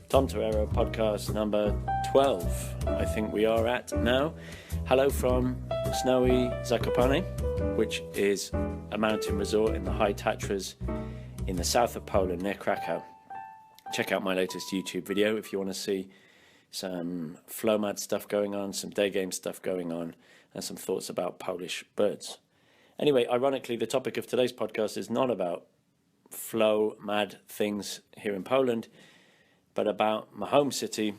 Tom Torero podcast number 12, I think we are at now. Hello from snowy Zakopane, which is a mountain resort in the high Tatras in the south of Poland near Krakow. Check out my latest YouTube video if you want to see some Flowmad stuff going on, some Daygame stuff going on, and some thoughts about Polish birds. Anyway, ironically, the topic of today's podcast is not about Flowmad things here in Poland, but about my home city,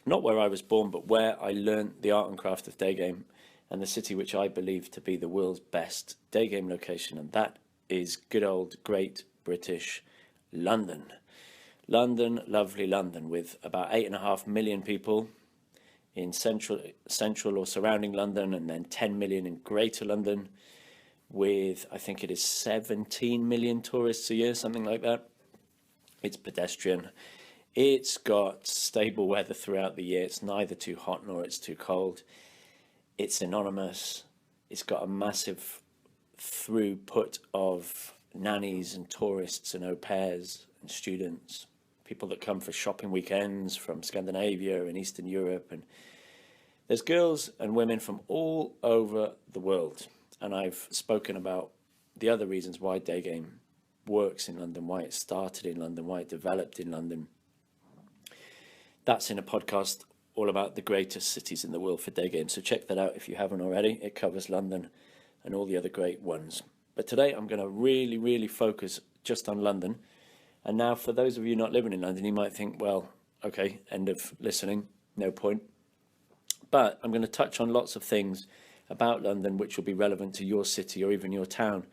not where I was born, but where I learned the art and craft of Daygame, and the city which I believe to be the world's best Daygame location, and that is good old Great British London. London, lovely London, with about 8.5 million people in central or surrounding London, and then 10 million in Greater London, with I think it is 17 million tourists a year, something like that. It's pedestrian. It's got stable weather throughout the year. It's neither too hot nor it's too cold. It's anonymous. It's got a massive throughput of nannies and tourists and au pairs and students, people that come for shopping weekends from Scandinavia and Eastern Europe. And there's girls and women from all over the world. And I've spoken about the other reasons why Daygame works in London, why it started in London, why it developed in London. That's in a podcast all about the greatest cities in the world for Daygame. So check that out if you haven't already. It covers London and all the other great ones. But today I'm going to really focus just on London. And now for those of you not living in London, you might think, well, okay, end of listening, no point. But I'm going to touch on lots of things about London which will be relevant to your city or even your town.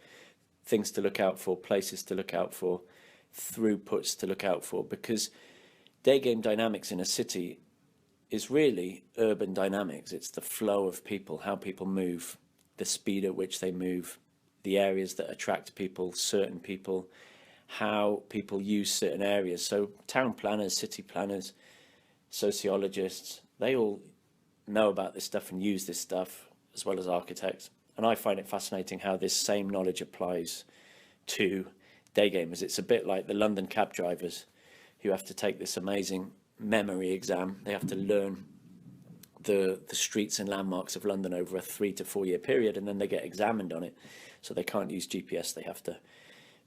Things to look out for, places to look out for, throughputs to look out for, because Daygame dynamics in a city is really urban dynamics. It's the flow of people, how people move, the speed at which they move, the areas that attract people, certain people, how people use certain areas. So town planners, city planners, sociologists, they all know about this stuff and use this stuff, as well as architects. And I find it fascinating how this same knowledge applies to Daygamers. It's a bit like the London cab drivers who have to take this amazing memory exam. They have to learn the streets and landmarks of London over a 3 to 4 year period, and then they get examined on it. So they can't use GPS. They have to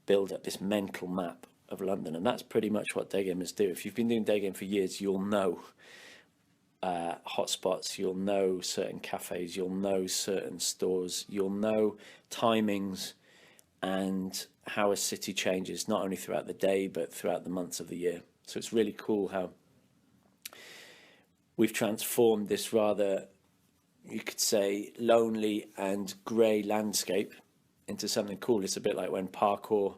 build up this mental map of London. And that's pretty much what Daygamers do. If you've been doing Daygame for years, you'll know hotspots, you'll know certain cafes, you'll know certain stores, you'll know timings and how a city changes, not only throughout the day, but throughout the months of the year. So it's really cool how we've transformed this rather, you could say, lonely and grey landscape into something cool. It's a bit like when parkour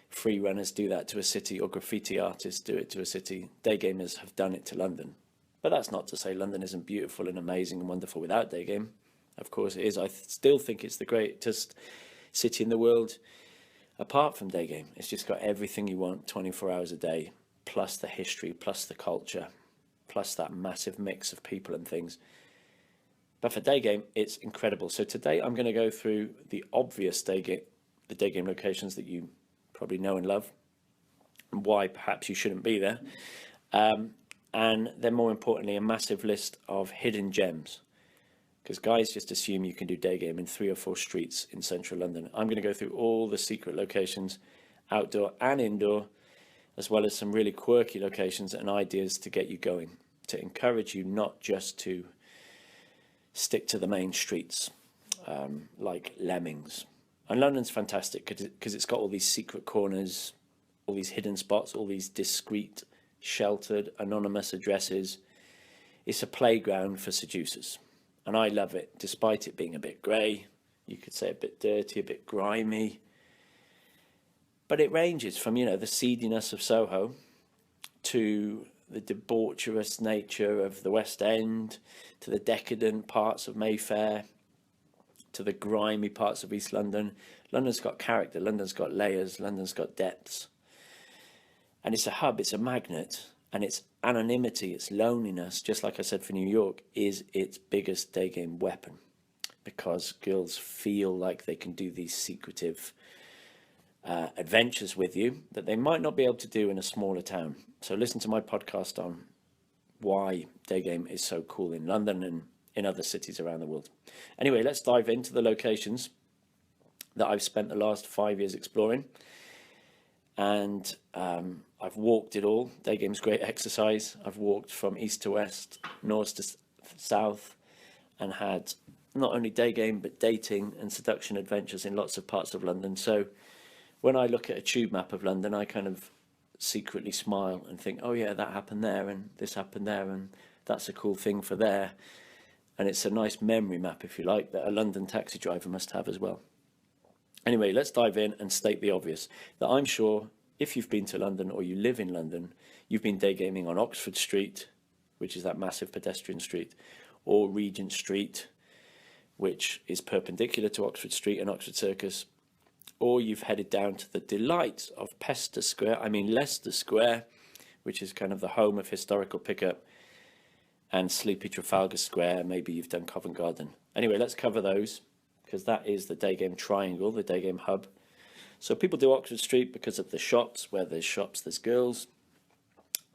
free runners do that to a city, or graffiti artists do it to a city. Daygamers have done it to London. But that's not to say London isn't beautiful and amazing and wonderful without Daygame. Of course it is. I still think it's the greatest city in the world apart from Daygame. It's just got everything you want 24 hours a day, plus the history, plus the culture, plus that massive mix of people and things. But for Daygame, it's incredible. So today I'm going to go through the obvious the Daygame locations that you probably know and love, and why perhaps you shouldn't be there. And then more importantly, a massive list of hidden gems. Because guys just assume you can do Daygame in 3 or 4 streets in central London. I'm going to go through all the secret locations, outdoor and indoor, as well as some really quirky locations and ideas to get you going, to encourage you not just to stick to the main streets like lemmings. And London's fantastic because it's got all these secret corners, all these hidden spots, all these discreet, sheltered, anonymous addresses. It's a playground for seducers. And I love it, despite it being a bit grey, you could say a bit dirty, a bit grimy. But it ranges from, the seediness of Soho to the debaucherous nature of the West End, to the decadent parts of Mayfair, to the grimy parts of East London. London's got character, London's got layers, London's got depths. And it's a hub, it's a magnet, and its anonymity, its loneliness, just like I said for New York, is its biggest Daygame weapon. Because girls feel like they can do these secretive adventures with you that they might not be able to do in a smaller town. So listen to my podcast on why Daygame is so cool in London and in other cities around the world. Anyway, let's dive into the locations that I've spent the last 5 years exploring. And I've walked it all. Daygame's great exercise. I've walked from east to west, north to south, and had not only Daygame, but dating and seduction adventures in lots of parts of London. So when I look at a tube map of London, I kind of secretly smile and think, oh yeah, that happened there, and this happened there, and that's a cool thing for there. And it's a nice memory map, if you like, that a London taxi driver must have as well. Anyway, let's dive in and state the obvious, that I'm sure if you've been to London or you live in London, you've been daygaming on Oxford Street, which is that massive pedestrian street, or Regent Street, which is perpendicular to Oxford Street and Oxford Circus, or you've headed down to the delight of Leicester Square, which is kind of the home of historical pickup, and sleepy Trafalgar Square. Maybe you've done Covent Garden. Anyway, let's cover those, because that is the Daygame triangle, the Daygame hub. So people do Oxford Street because of the shops. Where there's shops, there's girls.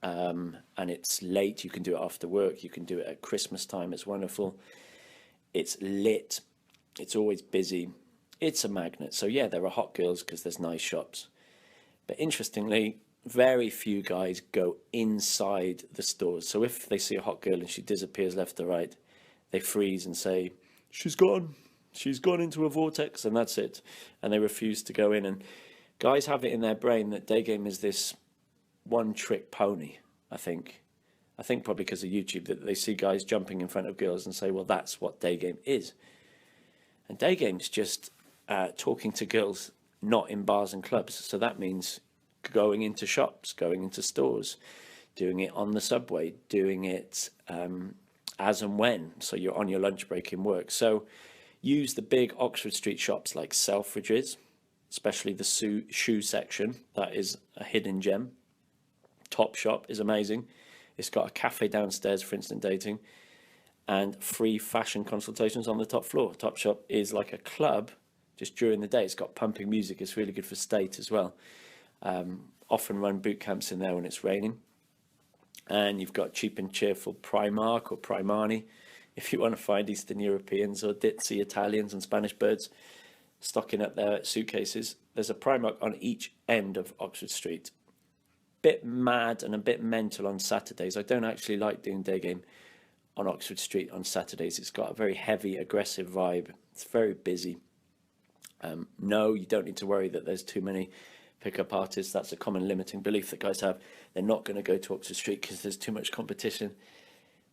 And it's late. You can do it after work. You can do it at Christmas time. It's wonderful. It's lit. It's always busy. It's a magnet. So yeah, there are hot girls because there's nice shops. But interestingly, very few guys go inside the stores. So if they see a hot girl and she disappears left or right, they freeze and say, she's gone. She's gone into a vortex, and that's it. And they refuse to go in. And guys have it in their brain that Daygame is this one-trick pony, I think. I think probably because of YouTube, that they see guys jumping in front of girls and say, well, that's what Daygame is. And Daygame's just talking to girls, not in bars and clubs. So that means going into shops, going into stores, doing it on the subway, doing it as and when. So you're on your lunch break in work. So use the big Oxford Street shops like Selfridges, especially the shoe section. That is a hidden gem. Topshop is amazing. It's got a cafe downstairs for instant dating and free fashion consultations on the top floor. Topshop is like a club just during the day. It's got pumping music. It's really good for state as well. Often run boot camps in there when it's raining. And you've got cheap and cheerful Primark or Primani, if you want to find Eastern Europeans or ditzy Italians and Spanish birds stocking up their suitcases. There's a Primark on each end of Oxford Street. Bit mad and a bit mental on Saturdays. I don't actually like doing Daygame on Oxford Street on Saturdays. It's got a very heavy, aggressive vibe. It's very busy. No, you don't need to worry that there's too many pickup artists. That's a common limiting belief that guys have. They're not going to go to Oxford Street because there's too much competition.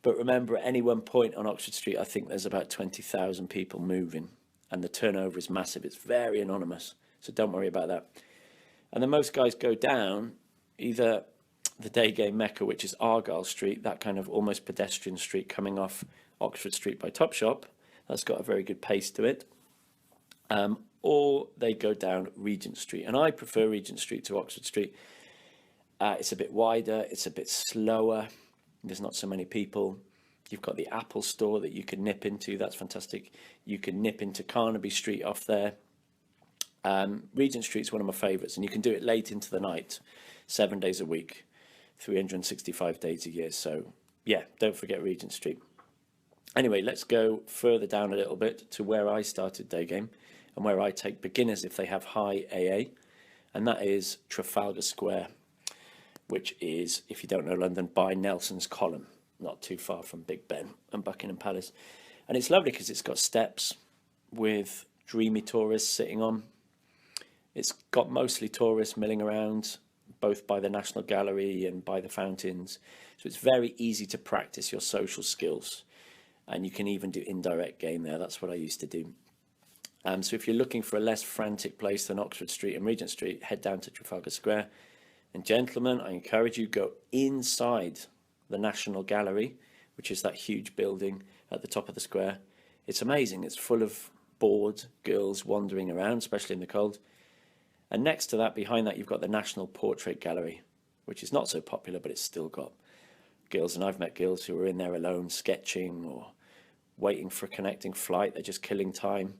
But remember, at any one point on Oxford Street, I think there's about 20,000 people moving, and the turnover is massive. It's very anonymous, so don't worry about that. And then most guys go down either the Daygame Mecca, which is Argyle Street, that kind of almost pedestrian street coming off Oxford Street by Topshop. That's got a very good pace to it. Or they go down Regent Street, and I prefer Regent Street to Oxford Street. It's a bit wider, it's a bit slower. There's not so many people. You've got the Apple store that you can nip into. That's fantastic. You can nip into Carnaby Street off there. Regent Street's one of my favourites, and you can do it late into the night, 7 days a week, 365 days a year. So yeah, don't forget Regent Street. Anyway, let's go further down a little bit to where I started Daygame and where I take beginners if they have high AA, and that is Trafalgar Square, which is, if you don't know London, by Nelson's Column, not too far from Big Ben and Buckingham Palace. And it's lovely because it's got steps with dreamy tourists sitting on. It's got mostly tourists milling around, both by the National Gallery and by the fountains. So it's very easy to practice your social skills. And you can even do indirect game there. That's what I used to do. So if you're looking for a less frantic place than Oxford Street and Regent Street, head down to Trafalgar Square. And gentlemen, I encourage you, go inside the National Gallery, which is that huge building at the top of the square. It's amazing. It's full of bored girls wandering around, especially in the cold. And next to that, behind that, you've got the National Portrait Gallery, which is not so popular, but it's still got girls. And I've met girls who are in there alone, sketching or waiting for a connecting flight. They're just killing time.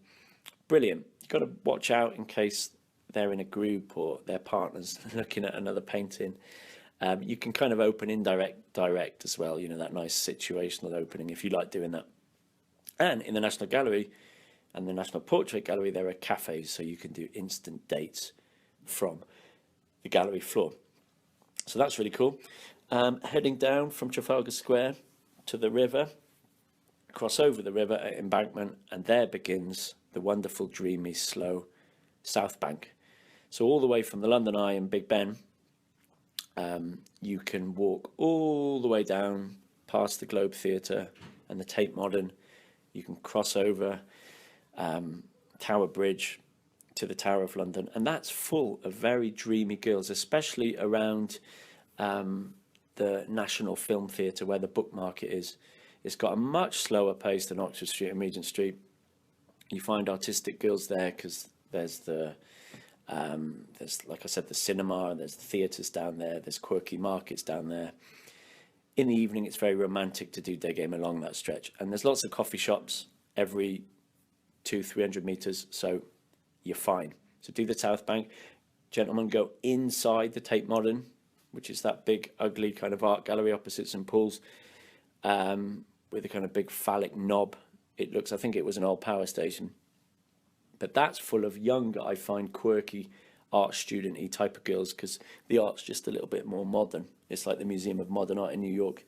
Brilliant. You've got to watch out in case they're in a group or they're partners looking at another painting. You can kind of open indirect, direct as well, you know, that nice situational opening if you like doing that. And in the National Gallery and the National Portrait Gallery, there are cafes, so you can do instant dates from the gallery floor. So that's really cool. Heading down from Trafalgar Square to the river, cross over the river at Embankment, and there begins the wonderful, dreamy, slow South Bank. So all the way from the London Eye and Big Ben, you can walk all the way down past the Globe Theatre and the Tate Modern. You can cross over Tower Bridge to the Tower of London, and that's full of very dreamy girls, especially around the National Film Theatre where the Book Market is. It's got a much slower pace than Oxford Street and Regent Street. You find artistic girls there because there's like I said, the cinema, there's the theatres down there, there's quirky markets down there. In the evening, it's very romantic to do Daygame along that stretch, and there's lots of coffee shops every 200-300 meters, so you're fine. So do the South Bank. Gentlemen, go inside the Tate Modern, which is that big, ugly kind of art gallery opposite St Paul's, with a kind of big phallic knob. It looks, I think it was an old power station. But that's full of young, I find, quirky, art student-y type of girls, because the art's just a little bit more modern. It's like the Museum of Modern Art in New York.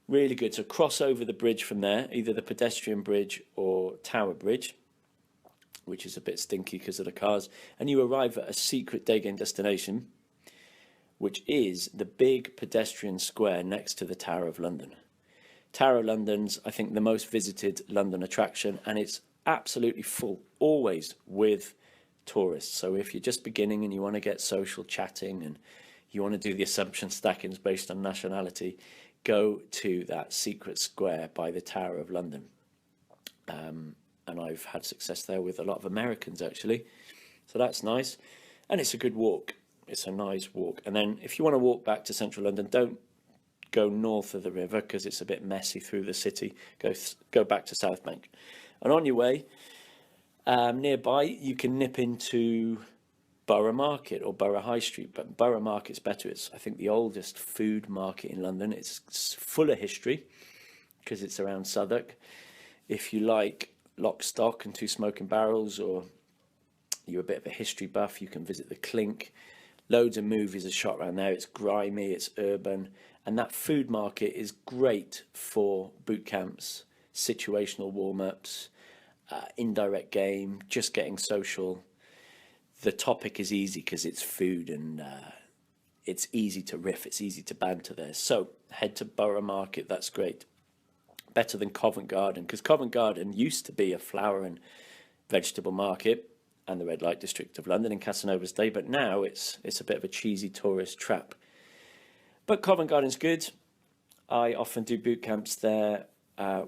Really good. So cross over the bridge from there, either the pedestrian bridge or Tower Bridge, which is a bit stinky because of the cars, and you arrive at a secret Daygame destination, which is the big pedestrian square next to the Tower of London. Tower of London's, I think, the most visited London attraction, and it's absolutely full, always with tourists. So if you're just beginning and you want to get social chatting and you want to do the assumption stackings based on nationality, go to that secret square by the Tower of London. And I've had success there with a lot of Americans, actually. So that's nice. And it's a good walk. It's a nice walk. And then if you want to walk back to central London, don't go north of the river because it's a bit messy through the city. Go back to South Bank. And on your way, nearby, you can nip into Borough Market or Borough High Street. But Borough Market's better. It's, I think, the oldest food market in London. It's full of history because it's around Southwark. If you like Lock, Stock and Two Smoking Barrels, or you're a bit of a history buff, you can visit the Clink. Loads of movies are shot around there. It's grimy, it's urban, and that food market is great for boot camps, situational warm-ups, indirect game, just getting social. The topic is easy because it's food, and it's easy to riff, it's easy to banter there. So head to Borough Market, that's great. Better than Covent Garden, because Covent Garden used to be a flower and vegetable market and the red light district of London in Casanova's day, but now it's a bit of a cheesy tourist trap. But Covent Garden's good. I often do boot camps there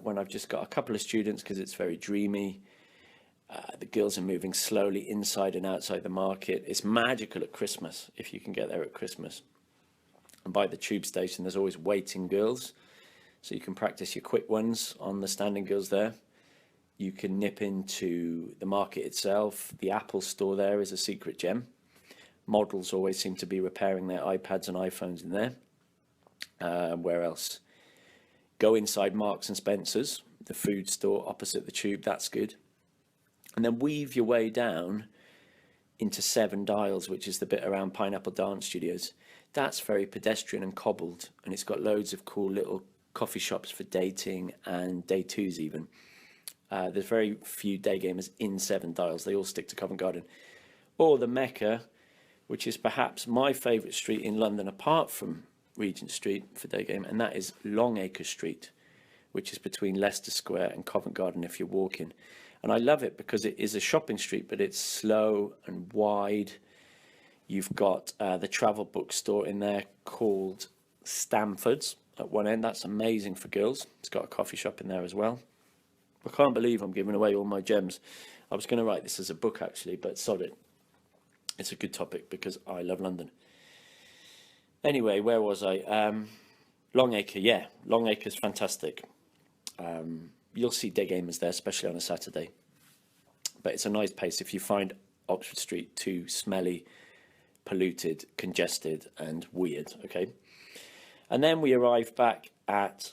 when I've just got a couple of students because it's very dreamy. The girls are moving slowly inside and outside the market. It's magical at Christmas if you can get there at Christmas. And by the tube station, there's always waiting girls. So you can practice your quick ones on the standing girls there. You can nip into the market itself. The Apple store there is a secret gem. Models always seem to be repairing their iPads and iPhones in there. Where else? Go inside Marks and Spencer's, the food store opposite the tube. That's good. And then weave your way down into Seven Dials, which is the bit around Pineapple Dance Studios. That's very pedestrian and cobbled, and it's got loads of cool little coffee shops for dating and day twos even. There's very few day gamers in Seven Dials. They all stick to Covent Garden. Or the Mecca, which is perhaps my favourite street in London apart from Regent Street for day game, and that is Longacre Street, which is between Leicester Square and Covent Garden if you're walking. And I love it because it is a shopping street, but it's slow and wide. You've got the travel bookstore in there called Stamford's at one end. That's amazing for girls. It's got a coffee shop in there as well. I can't believe I'm giving away all my gems. I was going to write this as a book actually, but sod it. It's a good topic because I love London. Anyway, where was I? Longacre, yeah. Longacre's fantastic. You'll see day gamers there, especially on a Saturday. But it's a nice place if you find Oxford Street too smelly, polluted, congested, and weird. Okay, and then we arrive back at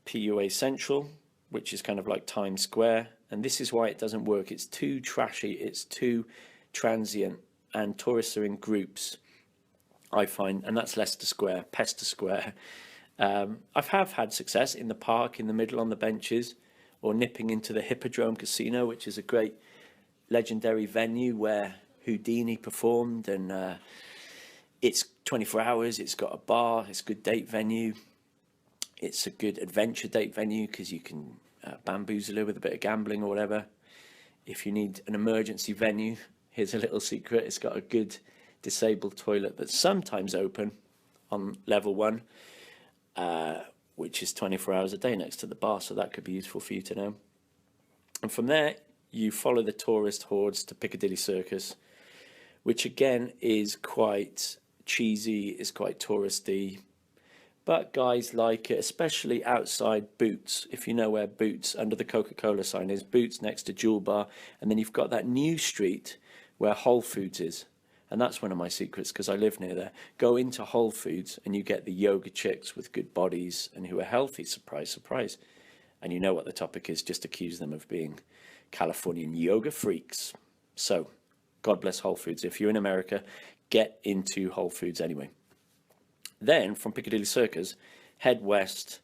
PUA Central, which is kind of like Times Square, and this is why it doesn't work. It's too trashy, it's too transient, and tourists are in groups, I find, and that's Leicester Square, Pester Square. I've had success in the park, in the middle on the benches, or nipping into the Hippodrome Casino, which is a great legendary venue where Houdini performed, and it's 24 hours, it's got a bar, it's a good date venue, it's a good adventure date venue because you can bamboozle it with a bit of gambling or whatever. If you need an emergency venue, here's a little secret, it's got a good disabled toilet that's sometimes open on level 1, which is 24 hours a day next to the bar, so that could be useful for you to know. And from there, you follow the tourist hordes to Piccadilly Circus, which again is quite cheesy, is quite touristy, but guys like it, especially outside Boots. If you know where Boots, under the Coca-Cola sign is, Boots next to Jewel Bar, and then you've got that new street where Whole Foods is. And that's one of my secrets because I live near there. Go into Whole Foods and you get the yoga chicks with good bodies and who are healthy, surprise, surprise. And you know what the topic is, just accuse them of being Californian yoga freaks. So, God bless Whole Foods. If you're in America, get into Whole Foods anyway. Then, from Piccadilly Circus, head west,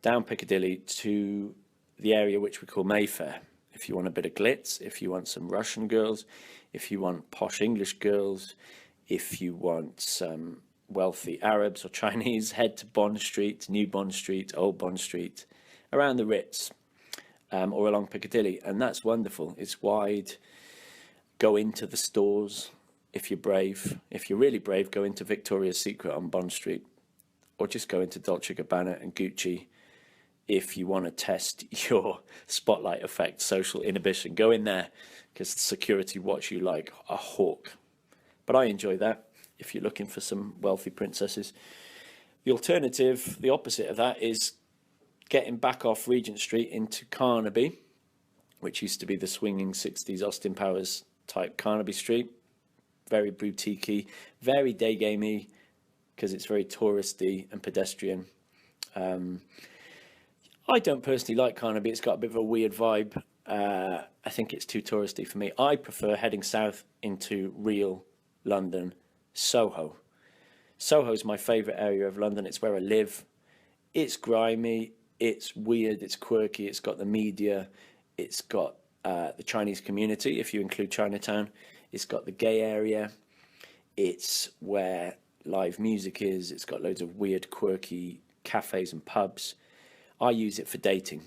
down Piccadilly to the area which we call Mayfair. If you want a bit of glitz, if you want some Russian girls, if you want posh English girls, if you want some wealthy Arabs or Chinese, head to Bond Street, New Bond Street, Old Bond Street, around the Ritz, or along Piccadilly, and that's wonderful. It's wide. Go into the stores if you're brave. If you're really brave, go into Victoria's Secret on Bond Street, or just go into Dolce & Gabbana and Gucci. If you want to test your spotlight effect, social inhibition, go in there because the security watch you like a hawk. But I enjoy that if you're looking for some wealthy princesses. The alternative, the opposite of that, is getting back off Regent Street into Carnaby, which used to be the swinging 60s Austin Powers type Carnaby Street. Very boutiquey, very Daygame-y because it's very touristy and pedestrian. I don't personally like Carnaby. It's got a bit of a weird vibe. I think it's too touristy for me. I prefer heading south into real London, Soho. Soho's my favourite area of London. It's where I live. It's grimy, it's weird, it's quirky, it's got the media, it's got the Chinese community, if you include Chinatown. It's got the gay area. It's where live music is. It's got loads of weird, quirky cafes and pubs. I use it for dating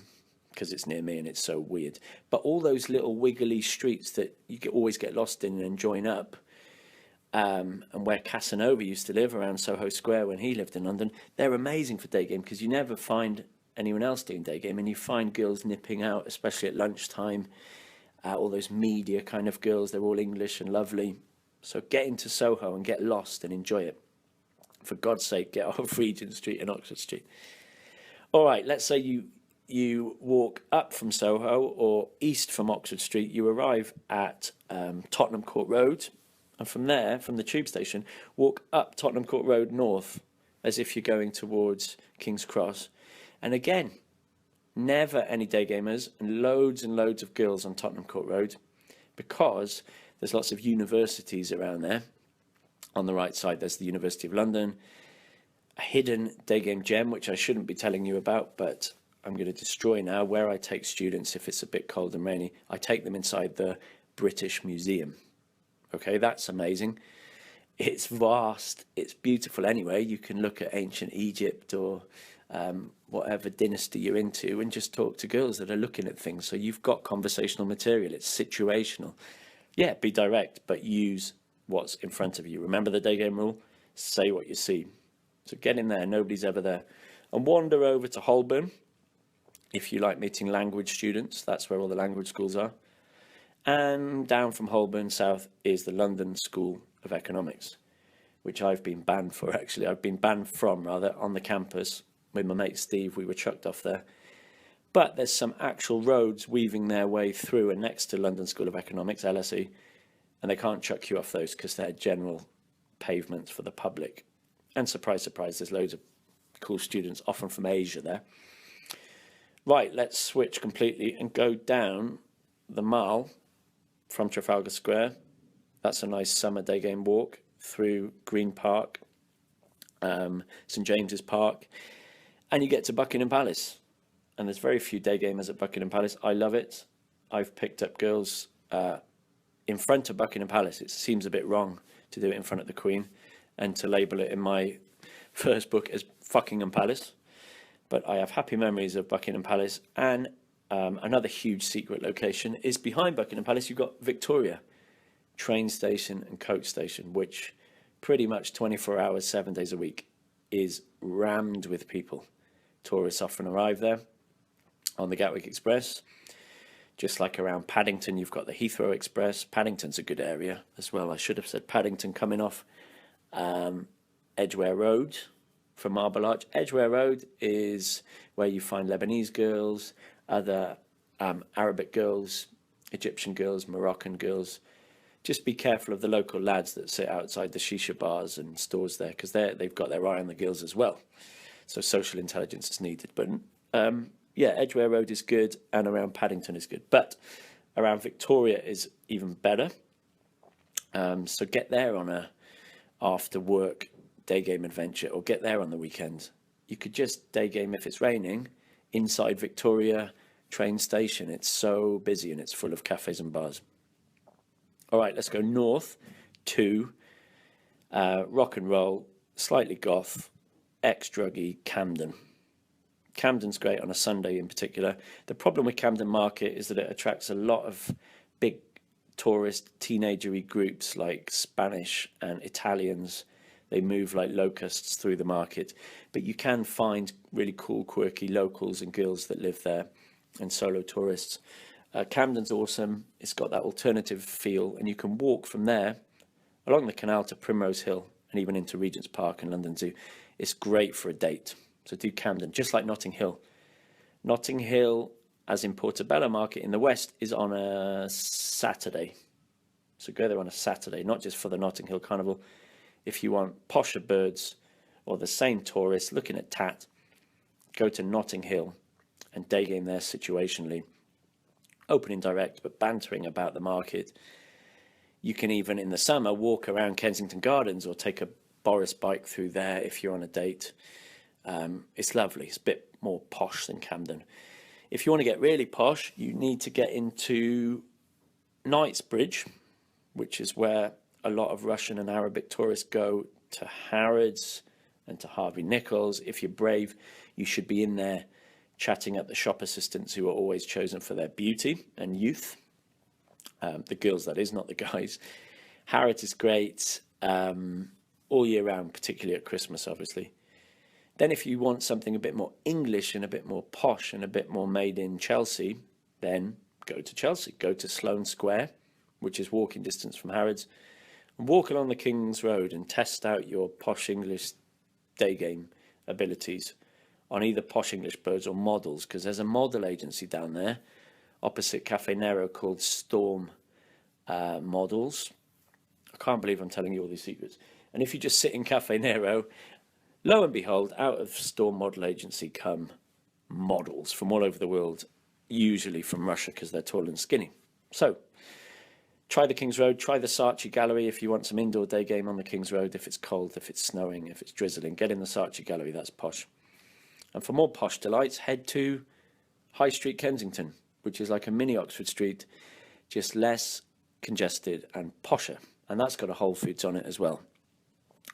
because it's near me and it's so weird. But all those little wiggly streets that you always get lost in and join up, and where Casanova used to live around Soho Square when he lived in London, they're amazing for day game because you never find anyone else doing day game, and you find girls nipping out, especially at lunchtime. All those media kind of girls, they're all English and lovely. So get into Soho and get lost and enjoy it. For God's sake, get off Regent Street and Oxford Street. All right, let's say you walk up from Soho or east from Oxford Street, you arrive at Tottenham Court Road, and from there, from the tube station, walk up Tottenham Court Road north as if you're going towards King's Cross. And again, never any day gamers and loads of girls on Tottenham Court Road because there's lots of universities around there. On the right side, there's the University of London, a hidden day game gem, which I shouldn't be telling you about, but I'm going to destroy now, where I take students if it's a bit cold and rainy. I take them inside the British Museum. Okay, that's amazing. It's vast, it's beautiful anyway. You can look at ancient Egypt or whatever dynasty you're into and just talk to girls that are looking at things. So you've got conversational material, it's situational. Yeah, be direct, but use what's in front of you. Remember the day game rule? Say what you see. So get in there, nobody's ever there. And wander over to Holborn. If you like meeting language students, that's where all the language schools are. And down from Holborn south is the London School of Economics, which I've been banned for, actually. I've been banned from, rather, on the campus. With my mate Steve, we were chucked off there. But there's some actual roads weaving their way through, and next to London School of Economics, LSE, and they can't chuck you off those because they're general pavements for the public. And surprise, surprise, there's loads of cool students, often from Asia there. Right, let's switch completely and go down the Mall from Trafalgar Square. That's a nice summer day game walk through Green Park, St James's Park, and you get to Buckingham Palace. And there's very few day gamers at Buckingham Palace. I love it. I've picked up girls in front of Buckingham Palace. It seems a bit wrong to do it in front of the Queen and to label it in my first book as Fuckingham Palace. But I have happy memories of Buckingham Palace. And another huge secret location is behind Buckingham Palace. You've got Victoria train station and coach station, which pretty much 24 hours, 7 days a week is rammed with people. Tourists often arrive there on the Gatwick Express. Just like around Paddington, you've got the Heathrow Express. Paddington's a good area as well. I should have said Paddington, coming off Edgware Road from Marble Arch. Edgware Road is where you find Lebanese girls, other Arabic girls, Egyptian girls, Moroccan girls. Just be careful of the local lads that sit outside the shisha bars and stores there, because they've got their eye on the girls as well. So social intelligence is needed. But yeah, Edgware Road is good, and around Paddington is good. But around Victoria is even better. So get there on a after work day game adventure, or get there on the weekend. You could just day game if it's raining inside Victoria train station. It's so busy and it's full of cafes and bars. All right, let's go north to rock and roll, slightly goth, ex-druggy Camden. Camden's great on a Sunday in particular. The problem with Camden Market is that it attracts a lot of big tourist teenagery groups like Spanish and Italians. They move like locusts through the market, but you can find really cool, quirky locals and girls that live there, and solo tourists. Camden's awesome. It's got that alternative feel, and you can walk from there along the canal to Primrose Hill and even into Regent's Park and London Zoo. It's great for a date. So do Camden, just like Notting Hill. Notting Hill, as in Portobello Market in the west, is on a Saturday. So go there on a Saturday, not just for the Notting Hill Carnival. If you want posher birds or the same tourists looking at tat, go to Notting Hill and day game there situationally. Opening direct, but bantering about the market. You can even, in the summer, walk around Kensington Gardens or take a Boris bike through there if you're on a date. It's lovely. It's a bit more posh than Camden. If you want to get really posh, you need to get into Knightsbridge, which is where a lot of Russian and Arabic tourists go to Harrods and to Harvey Nichols. If you're brave, you should be in there chatting up the shop assistants, who are always chosen for their beauty and youth. The girls, that is, not the guys. Harrods is great all year round, particularly at Christmas, obviously. Then if you want something a bit more English and a bit more posh and a bit more made in Chelsea, then go to Chelsea. Go to Sloane Square, which is walking distance from Harrods, and walk along the King's Road and test out your posh English day game abilities on either posh English birds or models, because there's a model agency down there opposite Cafe Nero called Storm Models. I can't believe I'm telling you all these secrets. And if you just sit in Cafe Nero, lo and behold, out of Storm Model Agency come models from all over the world, usually from Russia because they're tall and skinny. So try the King's Road, try the Saatchi Gallery if you want some indoor day game on the King's Road, if it's cold, if it's snowing, if it's drizzling. Get in the Saatchi Gallery, that's posh. And for more posh delights, head to High Street Kensington, which is like a mini Oxford Street, just less congested and posher. And that's got a Whole Foods on it as well,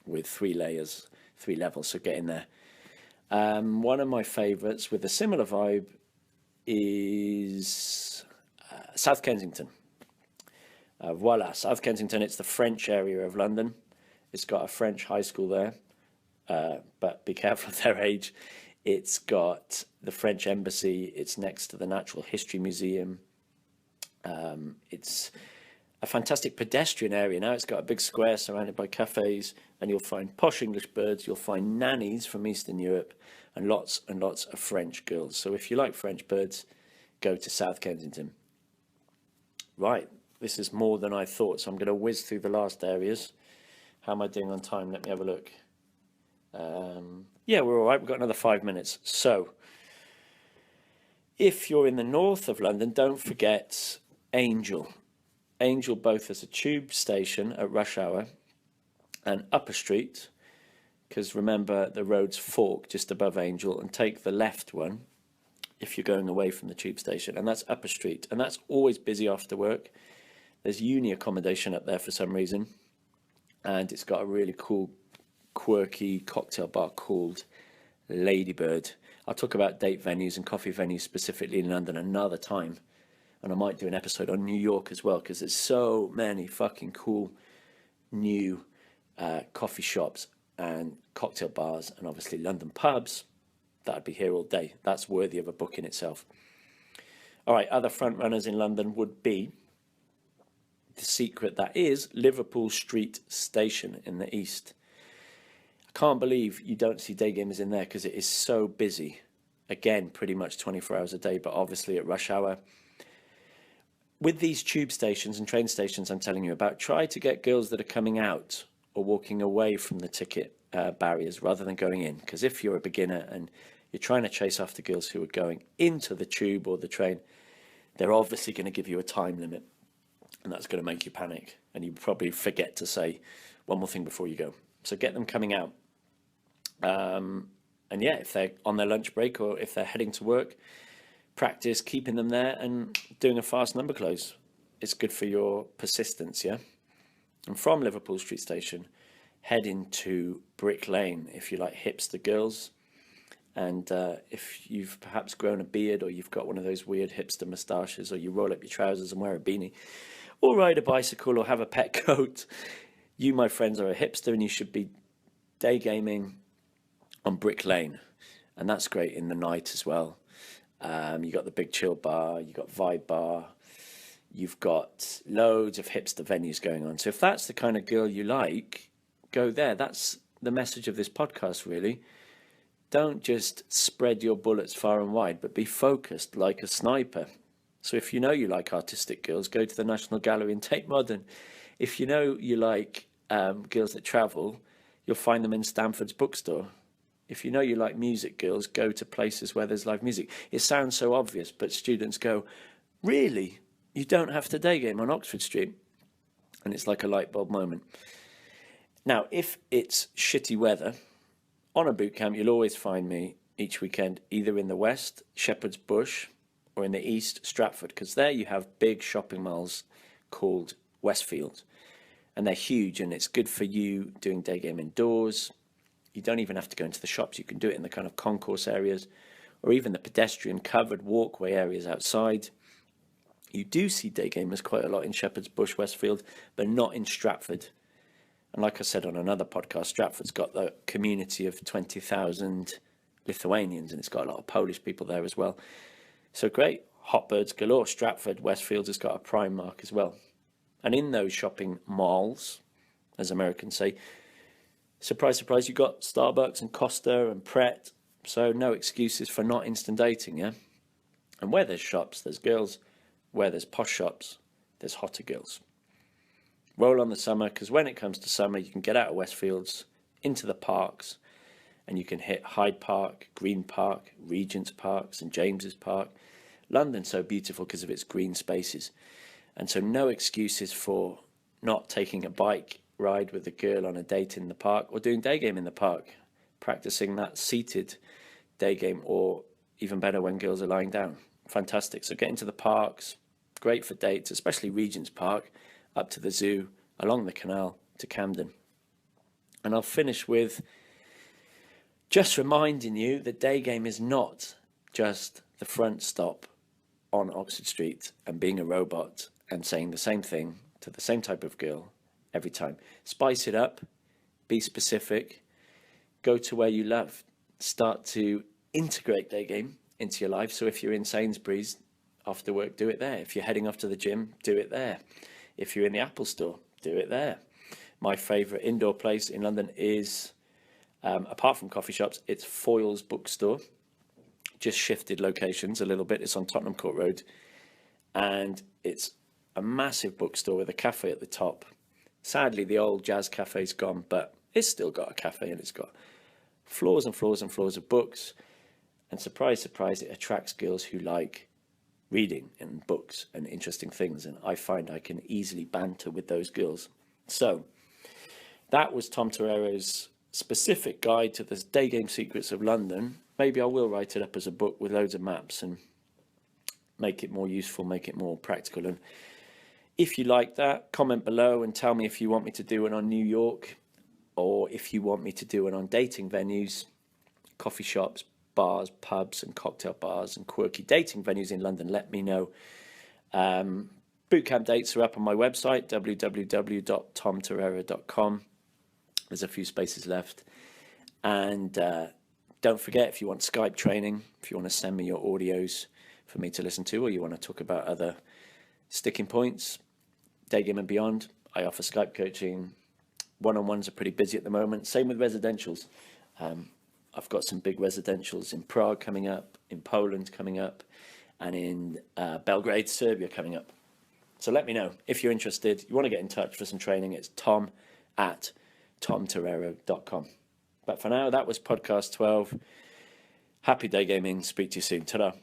with 3 layers, 3 levels, so get in there. One of my favourites with a similar vibe is South Kensington. Voila, South Kensington, it's the French area of London. It's got a French high school there, but be careful of their age. It's got the French embassy. It's next to the Natural History Museum. It's a fantastic pedestrian area now. It's got a big square surrounded by cafes, and you'll find posh English birds. You'll find nannies from Eastern Europe and lots of French girls. So if you like French birds, go to South Kensington. Right, This is more than I thought, so I'm going to whiz through the last areas. How am I doing on time? Let me have a look. Yeah, we're all right. We've got another 5 minutes. So, if you're in the north of London, don't forget Angel. Angel both as a tube station at rush hour and Upper Street, because remember the roads fork just above Angel, and take the left one if you're going away from the tube station, and that's Upper Street, and that's always busy after work. There's uni accommodation up there for some reason, and it's got a really cool, quirky cocktail bar called Ladybird. I'll talk about date venues and coffee venues specifically in London another time, and I might do an episode on New York as well, because there's so many fucking cool new coffee shops and cocktail bars, and obviously London pubs. That'd be here all day. That's worthy of a book in itself. All right, other front runners in London would be the secret that is Liverpool Street Station in the east. I can't believe you don't see Daygamers in there because it is so busy. Again, pretty much 24 hours a day, but obviously at rush hour. With these tube stations and train stations I'm telling you about, try to get girls that are coming out or walking away from the ticket barriers rather than going in. Because if you're a beginner and you're trying to chase after girls who are going into the tube or the train, they're obviously going to give you a time limit, and that's going to make you panic, and you probably forget to say one more thing before you go. So get them coming out. And yeah, if they're on their lunch break or if they're heading to work, practice keeping them there and doing a fast number close. It's good for your persistence, yeah? And from Liverpool Street Station, head into Brick Lane if you like hipster girls. And if you've perhaps grown a beard, or you've got one of those weird hipster moustaches, or you roll up your trousers and wear a beanie, or ride a bicycle, or have a pet goat, you, my friends, are a hipster and you should be day gaming on Brick Lane. And that's great in the night as well. You got the Big Chill Bar, you got Vibe Bar, you've got loads of hipster venues going on. So if that's the kind of girl you like, go there. That's the message of this podcast, really. Don't just spread your bullets far and wide, but be focused like a sniper. So if you know you like artistic girls, go to the National Gallery and Tate Modern. If you know you like girls that travel, you'll find them in Stanford's bookstore. If you know you like music girls, go to places where there's live music. It sounds so obvious, but students go, really? You don't have to day game on Oxford Street? And it's like a light bulb moment. Now, if it's shitty weather, on a boot camp, you'll always find me each weekend either in the west, Shepherd's Bush, or in the east, Stratford, because there you have big shopping malls called Westfield, and they're huge, and it's good for you doing day game indoors. You don't even have to go into the shops. You can do it in the kind of concourse areas, or even the pedestrian covered walkway areas outside. You do see day gamers quite a lot in Shepherd's Bush, Westfield, but not in Stratford. And like I said on another podcast, Stratford's got the community of 20,000 Lithuanians, and it's got a lot of Polish people there as well. So great, hotbirds galore. Stratford, Westfield has got a prime mark as well. And in those shopping malls, as Americans say, surprise, surprise, you've got Starbucks and Costa and Pret. So no excuses for not instant dating, yeah? And where there's shops, there's girls. Where there's posh shops, there's hotter girls. Roll on the summer, because when it comes to summer, you can get out of Westfields into the parks, and you can hit Hyde Park, Green Park, Regent's Park, St James's Park. London's so beautiful because of its green spaces. And so no excuses for not taking a bike ride with a girl on a date in the park, or doing day game in the park, practicing that seated day game, or even better when girls are lying down. Fantastic. So get into the parks, great for dates, especially Regent's Park, up to the zoo, along the canal to Camden. And I'll finish with just reminding you that day game is not just the front stop on Oxford Street and being a robot and saying the same thing to the same type of girl every time. Spice it up, be specific, go to where you love, start to integrate day game into your life. So if you're in Sainsbury's after work, do it there. If you're heading off to the gym, do it there. If you're in the Apple store, do it there. My favourite indoor place in London is, apart from coffee shops, it's Foyle's bookstore. Just shifted locations a little bit. It's on Tottenham Court Road, and it's a massive bookstore with a cafe at the top. Sadly, the old jazz cafe's gone, but it's still got a cafe and it's got floors and floors and floors of books. And surprise, surprise, it attracts girls who like reading and books and interesting things. And I find I can easily banter with those girls. So that was Tom Torero's specific guide to the Daygame secrets of London. Maybe I will write it up as a book with loads of maps and make it more useful, make it more practical. And if you like that, comment below and tell me if you want me to do it on New York, or if you want me to do it on dating venues, coffee shops, bars, pubs and cocktail bars and quirky dating venues in London. Let me know. Bootcamp dates are up on my website, www.tomtorero.com. There's a few spaces left. And don't forget, if you want Skype training, if you want to send me your audios for me to listen to, or you want to talk about other sticking points, Daygame and beyond, I offer Skype coaching. One-on-ones are pretty busy at the moment. Same with residentials. I've got some big residentials in Prague coming up, in Poland coming up, and in Belgrade, Serbia coming up. So let me know if you're interested. You want to get in touch for some training. It's tom@tomtorero.com. But for now, that was podcast 12. Happy day gaming. Speak to you soon. Ta-da.